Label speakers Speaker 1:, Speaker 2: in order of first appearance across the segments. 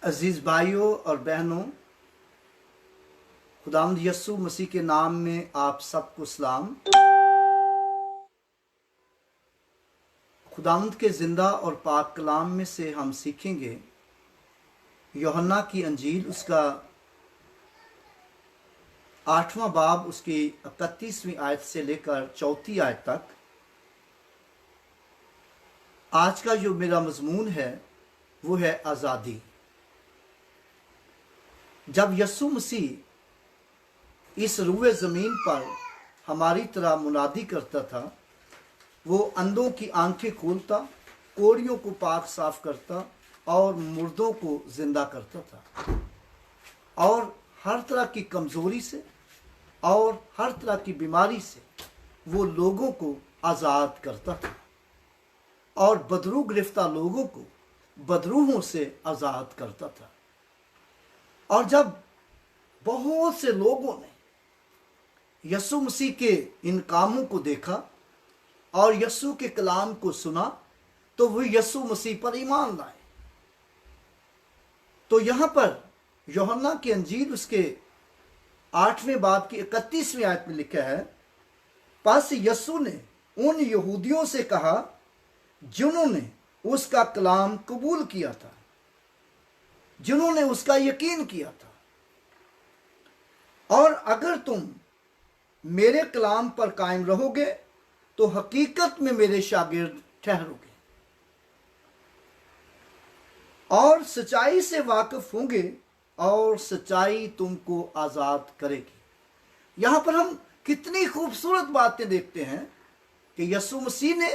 Speaker 1: अजीज़ भाइयों और बहनों, खुदावंद यस्सु मसीह के नाम में आप सबको सलाम। खुदावंद के ज़िंदा और पाक कलाम में से हम सीखेंगे यूहन्ना की अंजील, उसका 8वां बाब, उसकी 31वीं आयत से लेकर 34 आयत तक। आज का जो मेरा मजमून है वो है आज़ादी। जब यस्सु मसीह इस रूए ज़मीन पर हमारी तरह मुनादी करता था, वो अंधों की आंखें खोलता, कोढ़ियों को पाक साफ करता और मुर्दों को जिंदा करता था, और हर तरह की कमज़ोरी से और हर तरह की बीमारी से वो लोगों को आज़ाद करता था और बदरू गिरफ्तार लोगों को बदरूहों से आज़ाद करता था। और जब बहुत से लोगों ने यस्सु मसीह के इन कामों को देखा और यस्सु के कलाम को सुना, तो वो यस्सु मसीह पर ईमान लाए। तो यहां पर यूहन्ना की अंजील उसके 8वें बाब की 31वीं आयत में लिखा है, बस यस्सु ने उन यहूदियों से कहा जिन्होंने उसका कलाम कबूल किया था, जिन्होंने उसका यकीन किया था, और अगर तुम मेरे कलाम पर कायम रहोगे तो हकीकत में मेरे शागिर्द ठहरोगे और सच्चाई से वाकिफ होंगे और सच्चाई तुमको आजाद करेगी। यहां पर हम कितनी खूबसूरत बातें देखते हैं कि यस्सु मसीह ने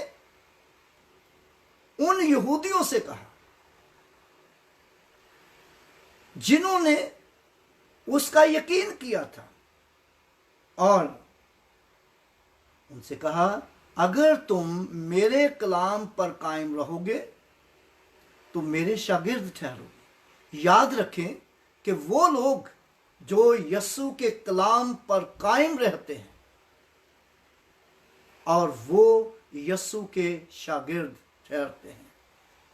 Speaker 1: उन यहूदियों से कहा जिन्होंने उसका यकीन किया था, और उनसे कहा अगर तुम मेरे कलाम पर कायम रहोगे तो मेरे शागिर्द ठहरोगे। याद रखें कि वो लोग जो यस्सु के कलाम पर कायम रहते हैं और वो यस्सु के शागिर्द ठहरते हैं,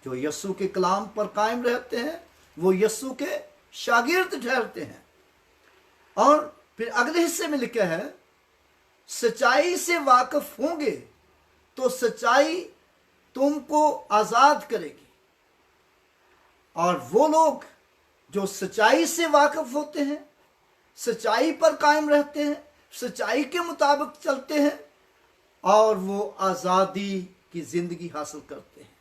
Speaker 1: जो यस्सु के कलाम पर कायम रहते हैं वो यस्सु के शागिर्द ठहरते हैं। और फिर अगले हिस्से में लिखा है सच्चाई से वाकिफ होंगे तो सच्चाई तुमको आजाद करेगी। और वो लोग जो सच्चाई से वाकिफ होते हैं, सच्चाई पर कायम रहते हैं, सच्चाई के मुताबिक चलते हैं, और वो आजादी की जिंदगी हासिल करते हैं,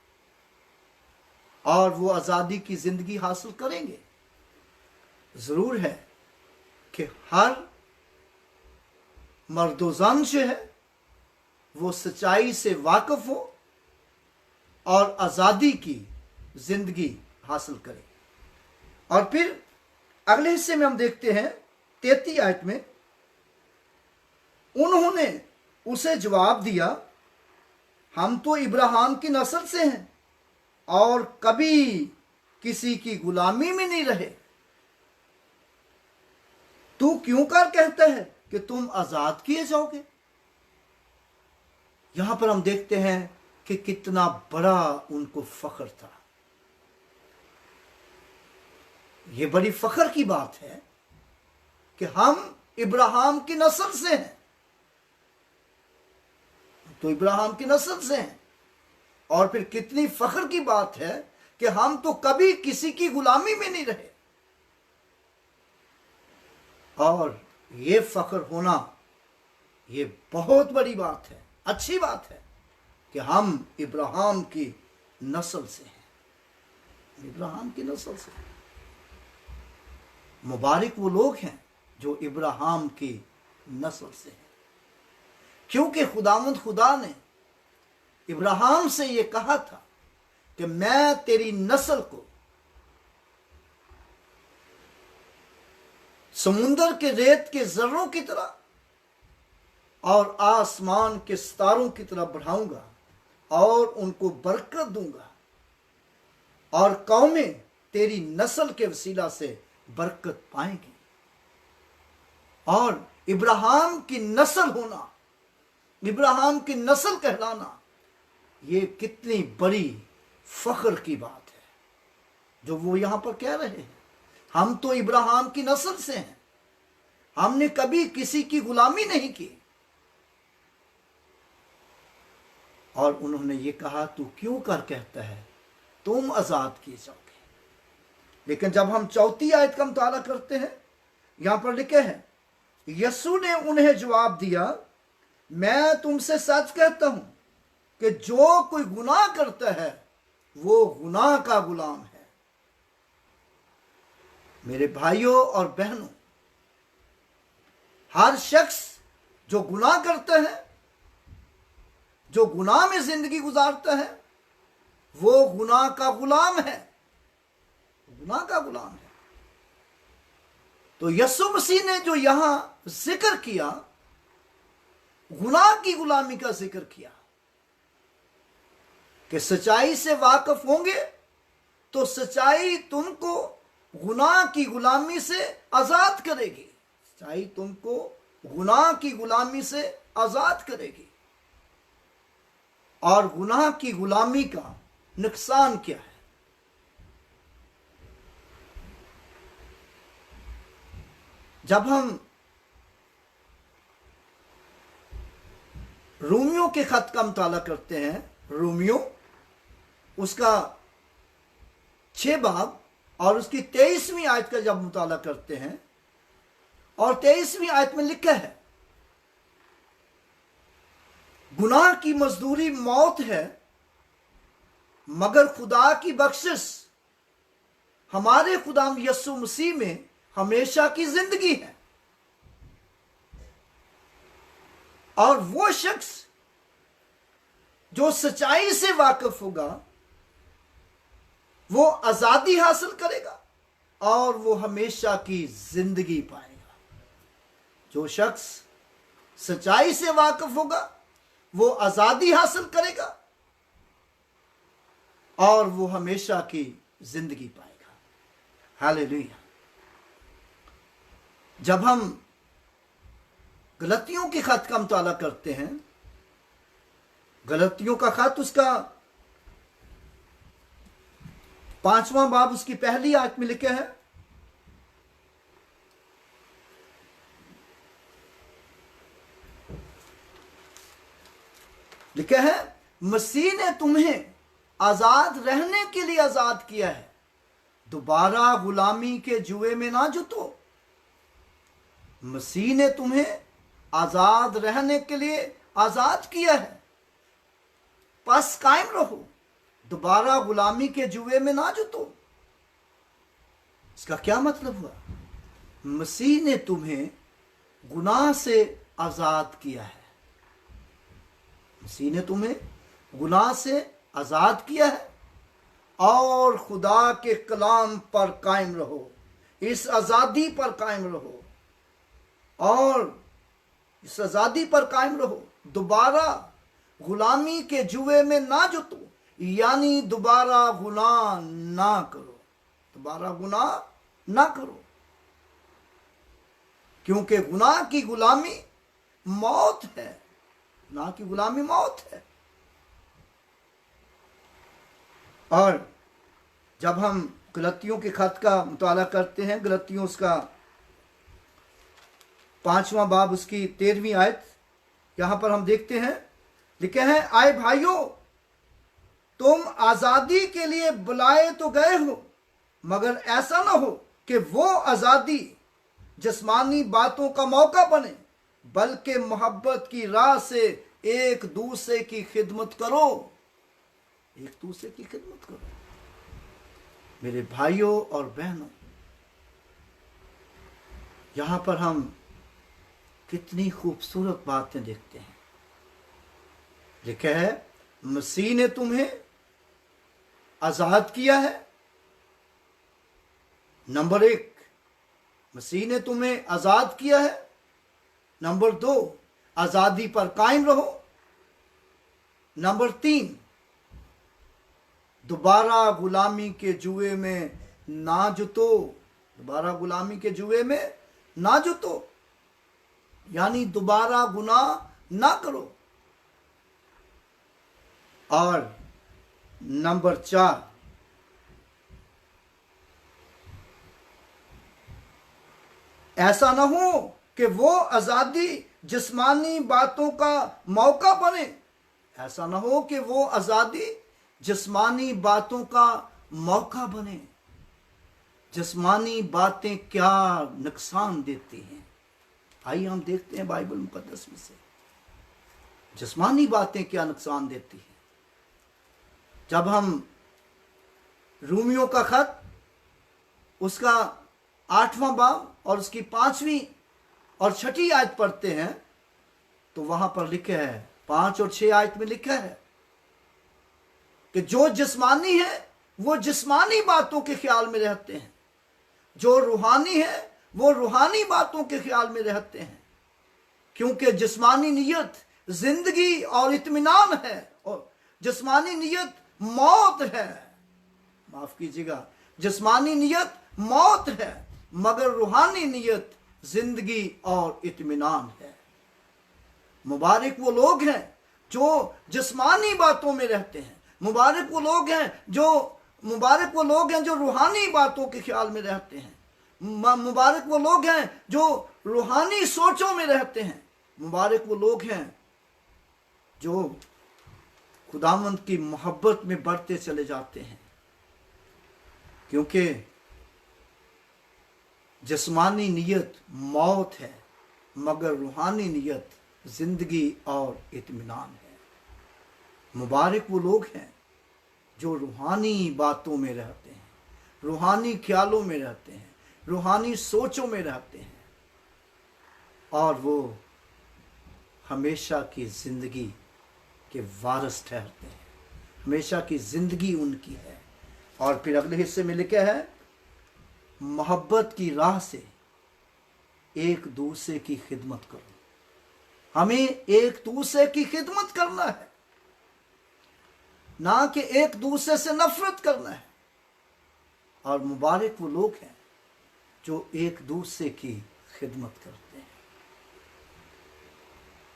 Speaker 1: और वो आजादी की जिंदगी हासिल करेंगे। जरूर है कि हर मर्दोजान जो है वो सच्चाई से वाकिफ हो और आजादी की जिंदगी हासिल करे। और फिर अगले हिस्से में हम देखते हैं 33 आयत में, उन्होंने उसे जवाब दिया हम तो इब्राहिम की नस्ल से हैं और कभी किसी की गुलामी में नहीं रहे, तू क्यों कर कहता है कि तुम आजाद किए जाओगे। यहां पर हम देखते हैं कि कितना बड़ा उनको फख्र था। यह बड़ी फख्र की बात है कि हम इब्राहिम की नस्ल से हैं, तो इब्राहिम की नस्ल से हैं। और फिर कितनी फख्र की बात है कि हम तो कभी किसी की गुलामी में नहीं रहे। और ये फख्र होना ये बहुत बड़ी बात है, अच्छी बात है कि हम इब्राहिम की नस्ल से हैं, इब्राहिम की नस्ल से। मुबारक वो लोग हैं जो इब्राहिम की नस्ल से हैं, क्योंकि खुदावंद खुदा ने इब्राहिम से ये कहा था कि मैं तेरी नस्ल को समुंदर के रेत के जर्रों की तरह और आसमान के सितारों की तरह बढ़ाऊंगा और उनको बरकत दूंगा, और कौमें तेरी नस्ल के वसीला से बरकत पाएंगी। और इब्राहिम की नस्ल होना, इब्राहिम की नस्ल कहलाना, ये कितनी बड़ी फख्र की बात है। जो वो यहां पर कह रहे हैं। हम तो इब्राहिम की नस्ल से हैं, हमने कभी किसी की गुलामी नहीं की। और उन्होंने ये कहा, तू क्यों कर कहता है तुम आजाद किए जाओगे। लेकिन जब हम 4 आयत का मुताला करते हैं, यहां पर लिखे हैं, यीशु ने उन्हें जवाब दिया, मैं तुमसे सच कहता हूं कि जो कोई गुनाह करता है वो गुनाह का गुलाम है। मेरे भाइयों और बहनों, हर शख्स जो गुनाह करता है, जो गुनाह में जिंदगी गुजारता है, वो गुनाह का गुलाम है, गुनाह का गुलाम है। तो यीशु मसीह ने जो यहां जिक्र किया, गुनाह की गुलामी का जिक्र किया, कि सच्चाई से वाकिफ होंगे तो सच्चाई तुमको गुनाह की गुलामी से आजाद करेगी। सच्चाई तुमको गुनाह की गुलामी से आजाद करेगी। और गुनाह की गुलामी का नुकसान क्या है? जब हम रोमियो के खत का मुताला करते हैं, रोमियो उसका 6 बाब और उसकी 23वीं आयत का जब मुताला करते हैं, और 23वीं आयत में लिखा है, गुनाह की मजदूरी मौत है, मगर खुदा की बख्शिश हमारे खुदाम यीशु मसीह में हमेशा की जिंदगी है। और वो शख्स जो सच्चाई से वाकिफ होगा वो आजादी हासिल करेगा और वो हमेशा की जिंदगी पाएगा। जो शख्स सच्चाई से वाकिफ होगा वो आजादी हासिल करेगा और वो हमेशा की जिंदगी पाएगा। हालेलुया। जब हम गलतियों के खत का मुताला करते हैं, गलतियों का खत उसका 5वां बाब उसकी पहली आयत में लिखा है, लिखा है, मसीह ने तुम्हें आजाद रहने के लिए आजाद किया है, दोबारा गुलामी के जुए में ना जुटो। मसीह ने तुम्हें आजाद रहने के लिए आजाद किया है, बस कायम रहो, दोबारा गुलामी के जुए में ना जुटो। इसका क्या मतलब हुआ? मसीह ने तुम्हें गुनाह से आजाद किया है। मसीह ने तुम्हें गुनाह से आजाद किया है और खुदा के कलाम पर कायम रहो, इस आजादी पर कायम रहो और इस आजादी पर कायम रहो। दोबारा गुलामी के जुए में ना जुटो, यानी दोबारा गुनाह ना करो, दोबारा गुनाह ना करो, क्योंकि गुनाह की गुलामी मौत है। गुनाह की गुलामी मौत है। और जब हम गलतियों के खत का मुताला करते हैं, गलतियों उसका 5वां बाब उसकी 13वीं आयत, यहां पर हम देखते हैं, लिखे हैं, आए भाइयों, तुम आजादी के लिए बुलाए तो गए हो, मगर ऐसा ना हो कि वो आजादी जिस्मानी बातों का मौका बने, बल्कि मोहब्बत की राह से एक दूसरे की खिदमत करो। एक दूसरे की खिदमत करो। मेरे भाइयों और बहनों, यहां पर हम कितनी खूबसूरत बातें देखते हैं। लिखा है, मसीह ने तुम्हें आजाद किया है। नंबर 1, मसीह ने तुम्हें आजाद किया है। नंबर 2, आजादी पर कायम रहो। नंबर 3, दोबारा गुलामी के जुए में ना जुटो, दोबारा गुलामी के जुए में ना जुटो, यानी दोबारा गुनाह ना करो। और नंबर 4, ऐसा ना हो कि वो आजादी जिस्मानी बातों का मौका बने। ऐसा ना हो कि वो आजादी जिस्मानी बातों का मौका बने। जिस्मानी बातें क्या नुकसान देती हैं, आइए हम देखते हैं बाइबल मुकद्दस में से जिस्मानी बातें क्या नुकसान देती हैं। जब हम रोमियो का खत उसका 8वां बाब और उसकी 5वीं और 6ठी आयत पढ़ते हैं तो वहां पर लिखा है, 5 और 6 आयत में लिखा है कि जो जिस्मानी है वो जिस्मानी बातों के ख्याल में रहते हैं, जो रूहानी है वो रूहानी बातों के ख्याल में रहते हैं। क्योंकि जिस्मानी नियत जिंदगी और इत्मीनान है और जिस्मानी नियत मौत है। माफ कीजिएगा, जिस्मानी नियत मौत है मगर रूहानी नियत जिंदगी और इत्मीनान है। मुबारक वो लोग हैं जो जिस्मानी बातों में रहते हैं। मुबारक वो लोग हैं जो रूहानी बातों के ख्याल में रहते हैं। मुबारक वो लोग हैं जो रूहानी सोचों में रहते हैं। मुबारक वो लोग हैं जो खुदावंद की मोहब्बत में बढ़ते चले जाते हैं। क्योंकि जिस्मानी नियत मौत है मगर रूहानी नियत जिंदगी और इत्मीनान है। मुबारक वो लोग हैं जो रूहानी बातों में रहते हैं, रूहानी ख्यालों में रहते हैं, रूहानी सोचों में रहते हैं और वो हमेशा की जिंदगी के वारिस ठहरते हैं। हमेशा की जिंदगी उनकी है। और फिर अगले हिस्से में लिखा है, मोहब्बत की राह से एक दूसरे की खिदमत करो। हमें एक दूसरे की खिदमत करना है, ना कि एक दूसरे से नफरत करना है। और मुबारक वो लोग हैं जो एक दूसरे की खिदमत करते हैं।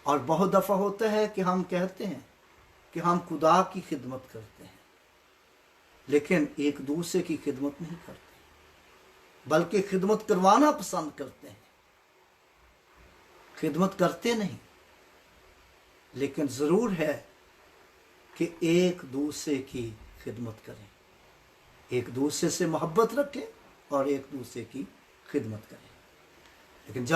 Speaker 1: और बहुत दफा होता है कि हम कहते हैं कि हम खुदा की खिदमत करते हैं लेकिन एक दूसरे की खिदमत नहीं करते, बल्कि खिदमत करवाना पसंद करते हैं। खिदमत करते नहीं, लेकिन जरूर है कि एक दूसरे की खिदमत करें, एक दूसरे से मोहब्बत रखें और एक दूसरे की खिदमत करें। लेकिन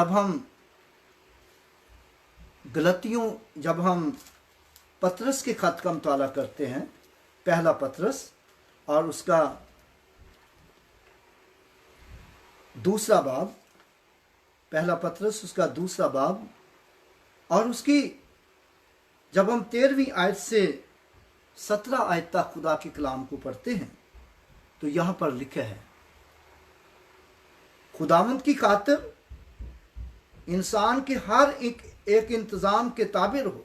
Speaker 1: जब हम पतरस के खत का मुताला करते हैं, पहला पतरस और उसका दूसरा बाब, पहला पतरस उसका दूसरा बाब और उसकी जब हम 13वीं आयत से 17 आयत तक खुदा के कलाम को पढ़ते हैं तो यहां पर लिखा है, खुदावंद की खातिर इंसान के हर एक इंतजाम के ताबिर हो।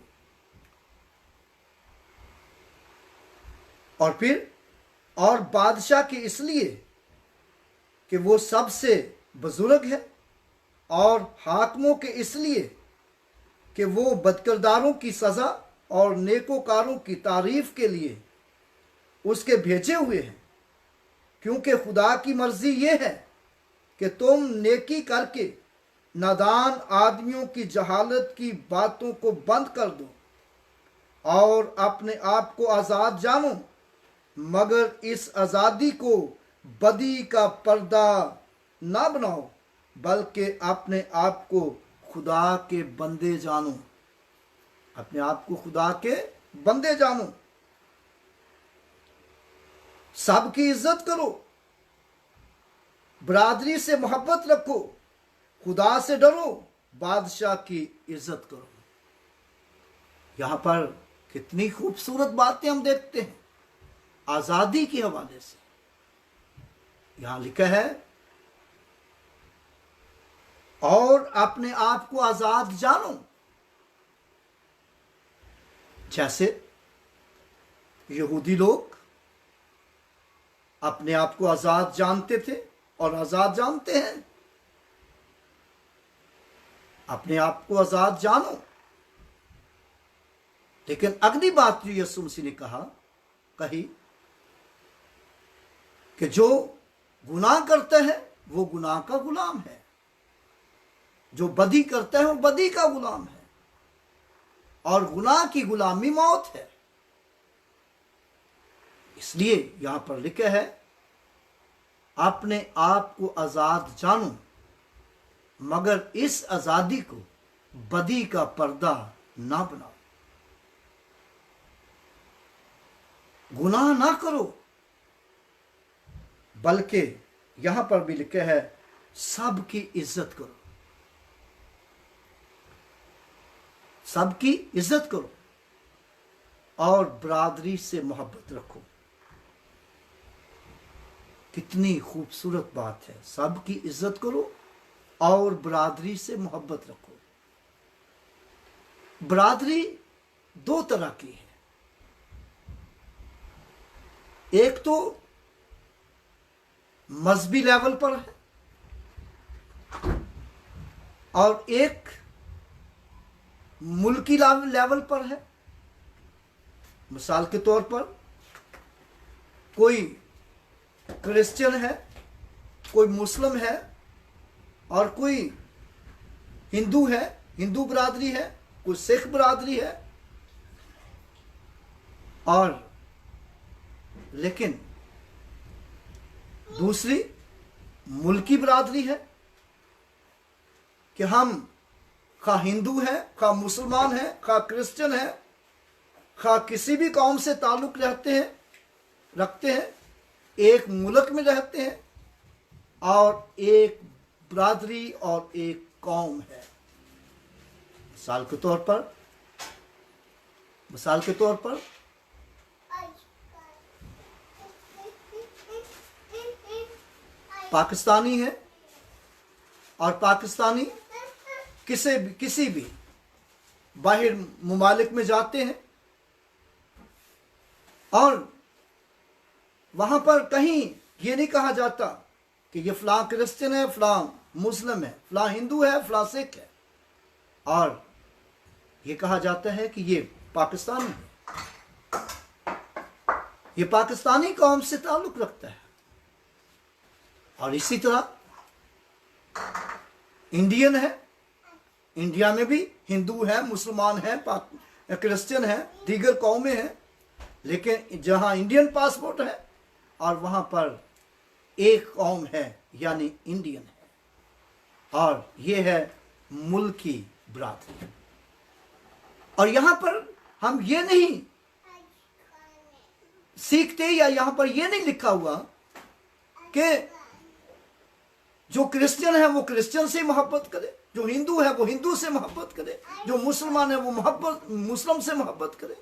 Speaker 1: और फिर और बादशाह के इसलिए कि वो सबसे बुजुर्ग है और हाकिमों के इसलिए कि वो बदकिरदारों की सज़ा और नेकोकारों की तारीफ के लिए उसके भेजे हुए हैं। क्योंकि खुदा की मर्जी ये है कि तुम नेकी करके नादान आदमियों की जहालत की बातों को बंद कर दो और अपने आप को आज़ाद जानो, मगर इस आज़ादी को बदी का पर्दा ना बनाओ, बल्कि अपने आप को खुदा के बंदे जानो। अपने आप को खुदा के बंदे जानो। सबकी इज्जत करो, बरादरी से मोहब्बत रखो, खुदा से डरो, बादशाह की इज्जत करो। यहां पर कितनी खूबसूरत बातें हम देखते हैं आजादी के हवाले से। यहां लिखा है, और अपने आप को आजाद जानो। जैसे यहूदी लोग अपने आप को आजाद जानते थे और आजाद जानते हैं। अपने आप को आजाद जानो। लेकिन अगली बात जो यीशु मसीह ने कही कि जो गुनाह करता है वो गुनाह का गुलाम है। जो बदी करता है वो बदी का गुलाम है, और गुनाह की गुलामी मौत है। इसलिए यहां पर लिखा है, अपने आप को आजाद जानो, मगर इस आजादी को बदी का पर्दा ना बनाओ। गुनाह ना करो, बल्कि यहां पर भी लिखा है सबकी इज्जत करो, सबकी इज्जत करो और बरादरी से मोहब्बत रखो। कितनी खूबसूरत बात है, सबकी इज्जत करो और बरादरी से मोहब्बत रखो। बरादरी दो तरह की है, एक तो मजहबी लेवल पर है और एक मुल्की लेवल पर है। मिसाल के तौर पर कोई क्रिश्चियन है, कोई मुस्लिम है और कोई हिंदू है, हिंदू बरादरी है, कोई सिख बरादरी है, और लेकिन दूसरी मुल्की बरादरी है कि हम खा हिंदू हैं, खा मुसलमान हैं, खा क्रिश्चियन हैं, खा किसी भी कौम से ताल्लुक रखते हैं, एक मुल्क में रहते हैं और एक बरादरी और एक कौम है। मिसाल के तौर पर पाकिस्तानी है और पाकिस्तानी किसी भी बाहर मुमालिक में जाते हैं और वहां पर कहीं ये नहीं कहा जाता कि ये फलां क्रिश्चियन है, फलां मुस्लिम है, फलां हिंदू है, फलां सिख है, और ये कहा जाता है कि ये पाकिस्तानी है, ये पाकिस्तानी कौम से ताल्लुक रखता है। और इसी तरह इंडियन है, इंडिया में भी हिंदू है, मुसलमान है, क्रिश्चियन है, दीगर कौमें हैं, लेकिन जहां इंडियन पासपोर्ट है और वहां पर एक कौम है यानी इंडियन है, और ये है मुल्की बरादरी। और यहां पर हम ये नहीं सीखते, या यहां पर ये नहीं लिखा हुआ कि जो क्रिश्चियन है वो क्रिश्चियन से मोहब्बत करे, जो हिंदू है वो हिंदू से मोहब्बत करे, जो मुसलमान है वो मुस्लिम से मोहब्बत करे,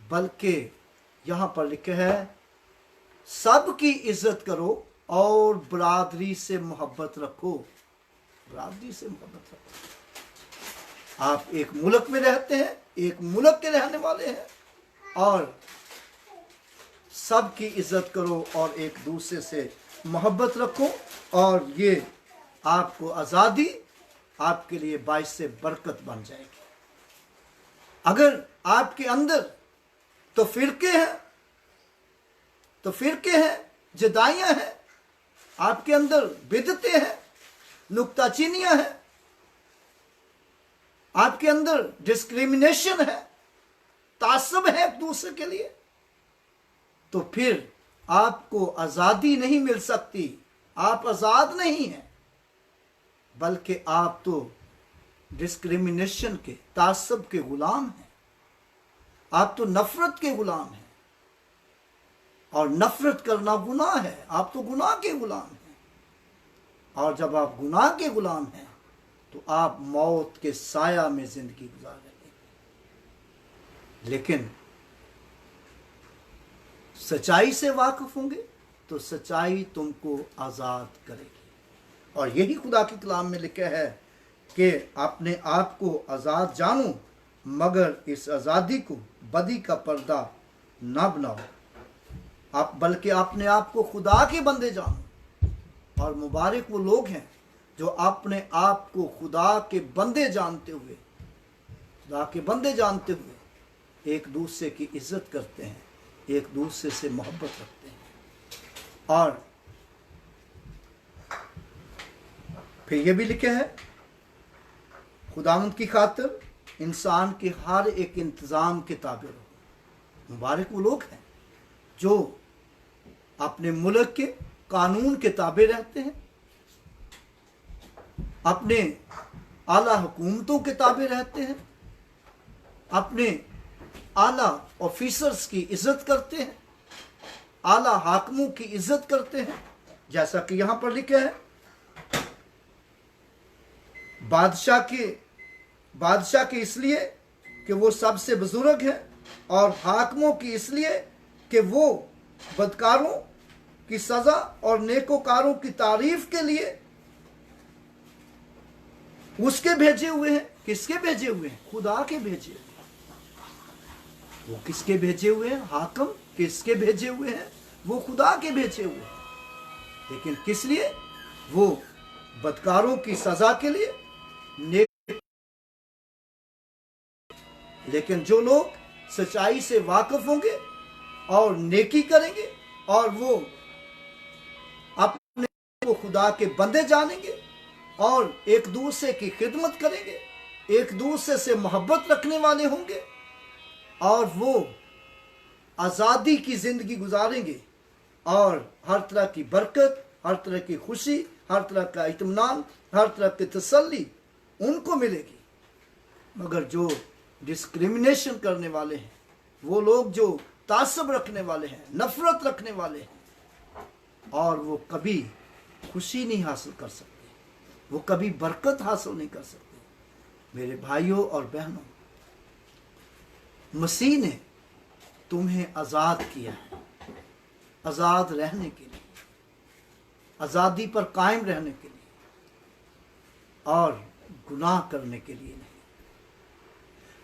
Speaker 1: बल्कि यहां पर लिखा है सबकी इज्जत करो और बरादरी से मोहब्बत रखो। बरादरी से मोहब्बत रखो। आप एक मुल्क में रहते हैं, एक मुल्क के रहने वाले हैं, और सबकी इज्जत करो और एक दूसरे से मोहब्बत रखो, और ये आपको आज़ादी आपके लिए बाइस से बरकत बन जाएगी। अगर आपके अंदर तो फिरके हैं, जुदाइयां हैं, आपके अंदर बिदतें हैं, नुक्ताचीनियां हैं, आपके अंदर डिस्क्रिमिनेशन है, तासब है एक दूसरे के लिए, तो फिर आपको आज़ादी नहीं मिल सकती। आप आज़ाद नहीं हैं, बल्कि आप तो डिस्क्रिमिनेशन के, तासब के गुलाम हैं। आप तो नफरत के गुलाम हैं, और नफरत करना गुनाह है। आप तो गुनाह के गुलाम हैं, और जब आप गुनाह के गुलाम हैं तो आप मौत के साया में जिंदगी गुजार रहे हैं। लेकिन सच्चाई से वाकिफ होंगे तो सच्चाई तुमको आज़ाद करेगी। और यही खुदा के कलाम में लिखा है कि अपने आप को आज़ाद जानो, मगर इस आज़ादी को बदी का पर्दा ना बनाओ, आप बल्कि अपने आप को खुदा के बंदे जानो। और मुबारक वो लोग हैं जो अपने आप को खुदा के बंदे जानते हुए एक दूसरे की इज्जत करते हैं, एक दूसरे से मोहब्बत रखते हैं। और फिर ये भी लिखा है खुदावंद की खातिर इंसान के हर एक इंतज़ाम के ताबे रहो। मुबारक वो लोग हैं जो अपने मुल्क के कानून के ताबे रहते हैं, अपने आला हुकूमतों के ताबे रहते हैं, अपने आला ऑफिसर्स की इज्जत करते हैं, आला हाकिमों की इज्जत करते हैं। जैसा कि यहां पर लिखा है, बादशाह के इसलिए कि वो सबसे बुजुर्ग है, और हाकिमों की इसलिए कि वो बदकारों की सजा और नेकोकारों की तारीफ के लिए उसके भेजे हुए हैं। किसके भेजे हुए हैं? खुदा के भेजे हुए हैं। वो किसके भेजे हुए हैं? हाकिम किसके भेजे हुए हैं? वो खुदा के भेजे हुए हैं। लेकिन किस लिए? वो बदकारों की सजा के लिए, लेकिन जो लोग सच्चाई से वाकिफ होंगे और नेकी करेंगे और वो अपने को खुदा के बंदे जानेंगे और एक दूसरे की खिदमत करेंगे, एक दूसरे से मोहब्बत रखने वाले होंगे, और वो आज़ादी की जिंदगी गुजारेंगे, और हर तरह की बरकत, हर तरह की खुशी, हर तरह का इत्मीनान, हर तरह की तसल्ली उनको मिलेगी। मगर जो डिस्क्रिमिनेशन करने वाले हैं, वो लोग जो तासब रखने वाले हैं, नफरत रखने वाले हैं, और वो कभी खुशी नहीं हासिल कर सकते, वो कभी बरकत हासिल नहीं कर सकते। मेरे भाइयों और बहनों, मसीह ने तुम्हें आज़ाद किया है, आज़ाद रहने के लिए, आज़ादी पर कायम रहने के लिए, और गुनाह करने के लिए नहीं,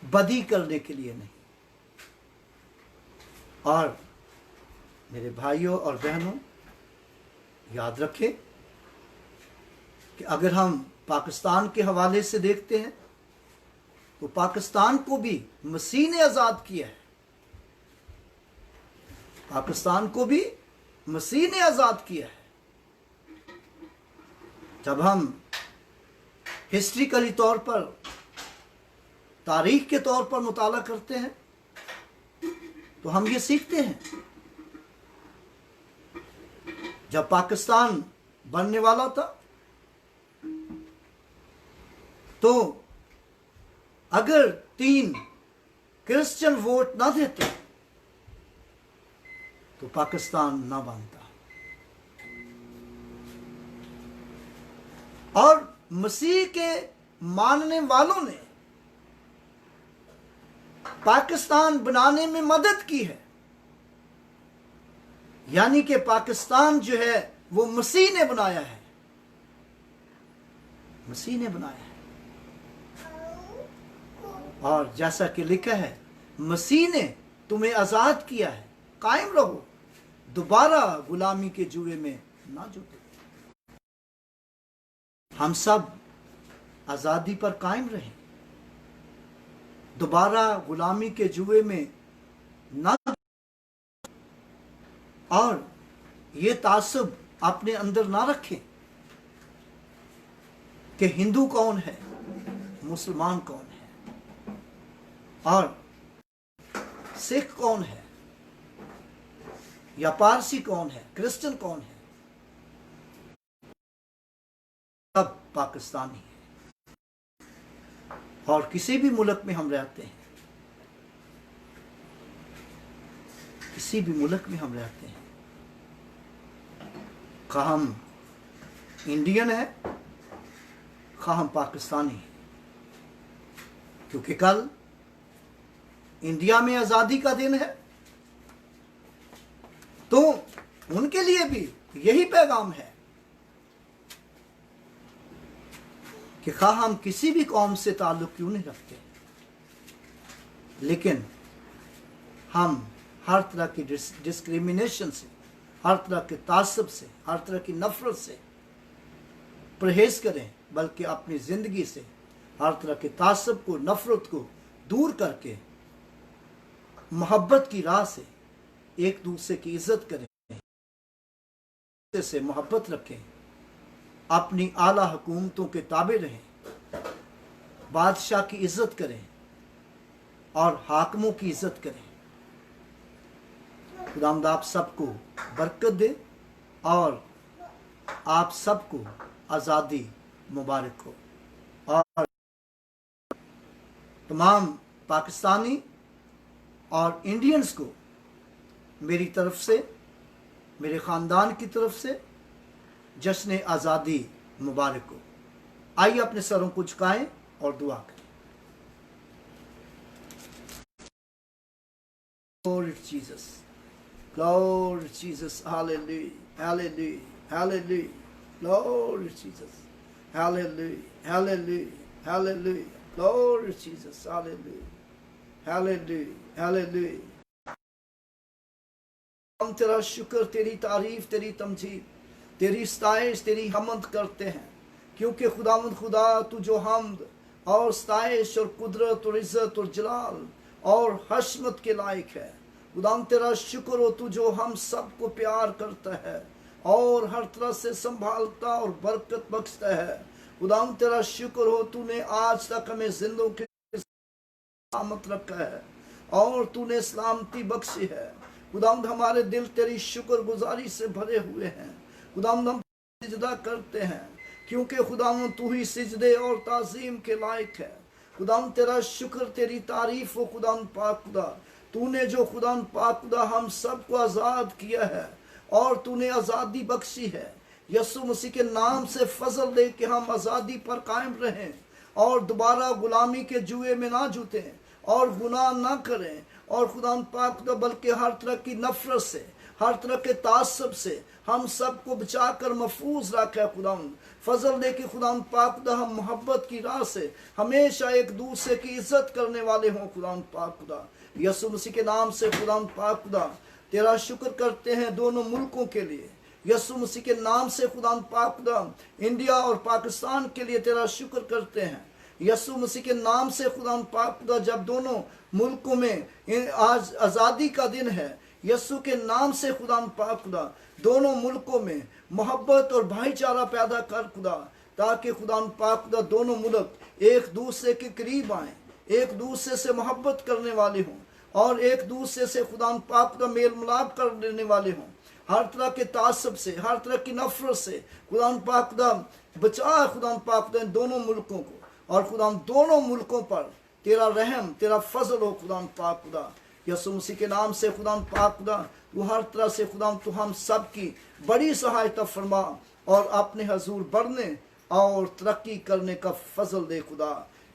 Speaker 1: बदी करने के लिए नहीं। और मेरे भाइयों और बहनों, याद रखें कि अगर हम पाकिस्तान के हवाले से देखते हैं तो पाकिस्तान को भी मसीह ने आज़ाद किया है। पाकिस्तान को भी मसीह ने आज़ाद किया है। जब हम हिस्ट्रिकली तौर पर, तारीख के तौर पर मुताला करते हैं तो हम ये सीखते हैं, जब पाकिस्तान बनने वाला था तो अगर 3 क्रिश्चियन वोट ना देते तो पाकिस्तान ना बनता। और मसीह के मानने वालों ने पाकिस्तान बनाने में मदद की है। यानी कि पाकिस्तान जो है वो मसीह ने बनाया है, मसीह ने बनाया है। और जैसा कि लिखा है, मसीह ने तुम्हें आज़ाद किया है, कायम रहो, दोबारा गुलामी के जुए में ना जुटो। हम सब आज़ादी पर कायम रहें, दोबारा गुलामी के जुए में ना, और ये तासुब अपने अंदर ना रखें कि हिंदू कौन है, मुसलमान कौन है, और सिख कौन है, या पारसी कौन है, क्रिश्चियन कौन है। सब पाकिस्तानी है। और किसी भी मुल्क में हम रहते हैं, किसी भी मुल्क में हम रहते हैं, खा हम इंडियन है, खा हम पाकिस्तानी हैं, क्योंकि कल इंडिया में आज़ादी का दिन है, तो उनके लिए भी यही पैगाम है कि खा हम किसी भी कौम से ताल्लुक क्यों नहीं रखते, लेकिन हम हर तरह की डिस्क्रिमिनेशन से, हर तरह के तासब से, हर तरह की नफरत से परहेज करें, बल्कि अपनी ज़िंदगी से हर तरह के तासब को, नफरत को दूर करके मोहब्बत की राह से एक दूसरे की इज्जत करें, से मोहब्बत रखें, अपनी आला हुकूमतों के ताबे रहें, बादशाह की इज्जत करें और हाकिमों की इज्जत करें। खुदावंद आप सबको बरकत दे और आप सबको आज़ादी मुबारक हो। और तमाम पाकिस्तानी और इंडियंस को मेरी तरफ से, मेरे ख़ानदान की तरफ से जश्न आज़ादी मुबारक हो। आइए अपने सरों को झुकाएं और दुआ करें। Glory to Jesus, glory to Jesus, hallelujah, hallelujah, hallelujah, glory to Jesus, hallelujah, hallelujah, hallelujah, glory to Jesus, hallelujah, hallelujah, hallelujah। हम तेरा शुक्र, तेरी तारीफ, तेरी तमजीद, तेरी सताइश, तेरी हमद करते हैं, क्योंकि खुदावंद खुदा तू जो हमद और सताइश और कुदरत और इज्जत और जलाल और हशमत के लायक है। खुदावंद तेरा शुक्र हो, तू जो हम सबको प्यार करता है और हर तरह से संभालता और बरकत बख्शता है। खुदावंद तेरा शुक्र हो, तूने आज तक हमें जिंदों के सलामत रखा है और तूने सलामती बख्शी है। खुदावंद हमारे दिल तेरी शुक्रगुजारी से भरे हुए हैं। खुदावंद हम सिजदा करते हैं, क्योंकि खुदावंद तू ही सिजदे और ताज़ीम के लायक है। खुदावंद तेरा शुक्र, तेरी तारीफ हो खुदावंद पाक खुदा, तूने जो खुदावंद पाक खुदा हम सबको आज़ाद किया है और तूने आज़ादी बख्शी है। यीशु मसीह के नाम से फजल दे कि हम आज़ादी पर कायम रहें और दोबारा गुलामी के जुए में ना जुटें और गुनाह ना करें और खुदावंद पाक खुदा, बल्कि हर तरह की नफरत से, हर तरह के तासब से हम सबको बचाकर महफूज रखे। खुदावंद फजल दे कि खुदावंद पाक खुदा हम मोहब्बत की राह से हमेशा एक दूसरे की इज्जत करने वाले हों। खुदावंद पाक खुदा, यीशु मसीह के नाम से खुदावंद पाक खुदा तेरा शुक्र करते हैं दोनों मुल्कों के लिए। यीशु मसीह के नाम से खुदावंद पाक खुदा इंडिया और पाकिस्तान के लिए तेरा शुक्र करते हैं। यीशु मसीह के नाम से खुदावंद पाक खुदा, जब दोनों मुल्कों में आज आज़ादी का दिन है, यीशु के नाम से खुदावंद पाक खुदा दोनों मुल्कों में मोहब्बत और भाईचारा पैदा कर खुदा, ताकि खुदावंद पाक खुदा दोनों मुल्क एक दूसरे के करीब आएं, एक दूसरे से मोहब्बत करने वाले हों और एक दूसरे से खुदावंद पाक खुदा मेल मिलाप कर लेने वाले हों। हर तरह के तासब से, हर तरह की नफरत से खुदावंद पाक खुदा बचा खुदावंद पाक खुदा दोनों मुल्कों को, और खुदावंद दोनों मुल्कों पर तेरा रहम, तेरा फजल हो खुदावंद पाक खुदा। यीशु मसीह के नाम से खुदावंद पाक खुदा तू हर तरह से खुदावंद तू हम सब की बड़ी सहायता फरमा और अपने हजूर बढ़ने और तरक्की करने का फजल दे खुदा।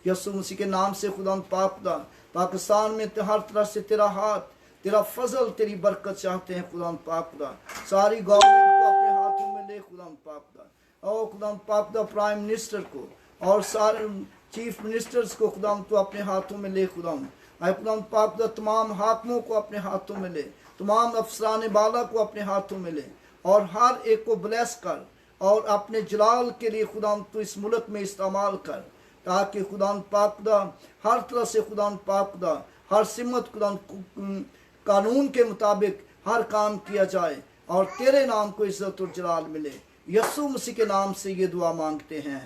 Speaker 1: यीशु मसीह के नाम से खुदावंद पाक खुदा पाकिस्तान में हर तरह से तेरा हाथ, तेरा फजल, तेरी बरकत चाहते हैं खुदावंद पाक खुदा। सारी गवर्नमेंट को अपने हाथों में ले खुदावंद पाक खुदा, और खुदावंद पाक खुदा प्राइम मिनिस्टर को और सारे चीफ मिनिस्टर्स को खुदावंद तू अपने हाथों में ले खुदावंद। खुदावंद पाक खुदा तमाम हाकिमों को अपने हाथों में ले, तमाम अफसरान बाला को अपने हाथों में ले और हर एक को ब्लेस कर और अपने जलाल के लिए खुदावंद तू इस मुल्क में इस्तेमाल कर, ताकि खुदावंद पाक खुदा हर तरह से खुदावंद पाक खुदा हर सिमत खुदावंद कानून के मुताबिक हर काम किया जाए और तेरे नाम को इज्जत और जलाल मिले। यीशु मसीह के नाम से ये दुआ मांगते हैं,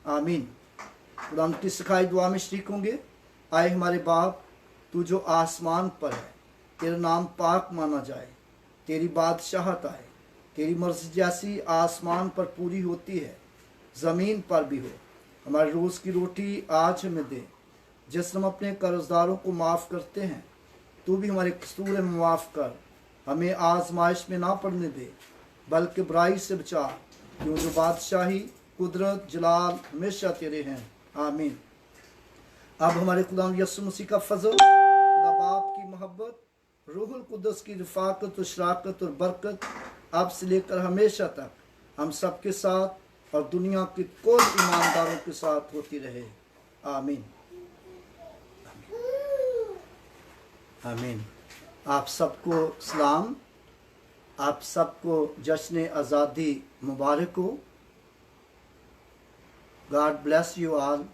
Speaker 1: आमीन। खुदावंद की सिखाई दुआ में शरीक होंगे। आए हमारे बाप, तू जो आसमान पर है, तेरा नाम पाक माना जाए, तेरी बादशाहत आए, तेरी मर्जी जैसी आसमान पर पूरी होती है ज़मीन पर भी हो। हमारे रोज़ की रोटी आज हमें दे, जिस हम अपने कर्जदारों को माफ़ करते हैं, तू भी हमारे कसूर में माफ़ कर। हमें आजमाइश में ना पड़ने दे, बल्कि बुराई से बचा, क्यों जो बादशाही, कुदरत, जलाल हमेशा तेरे हैं, आमीन। अब हमारे खुदा यीशु मसीह का फजल, खुदा बाप की मोहब्बत, रूहुल कुद्दस की रफ़ाकत और शराकत और बरकत अब से लेकर हमेशा तक हम सब के साथ और दुनिया के कुल ईमानदारों के साथ होती रहे, आमीन, आमीन। आप सबको सलाम, आप सबको जश्न आज़ादी मुबारक हो। God bless you all.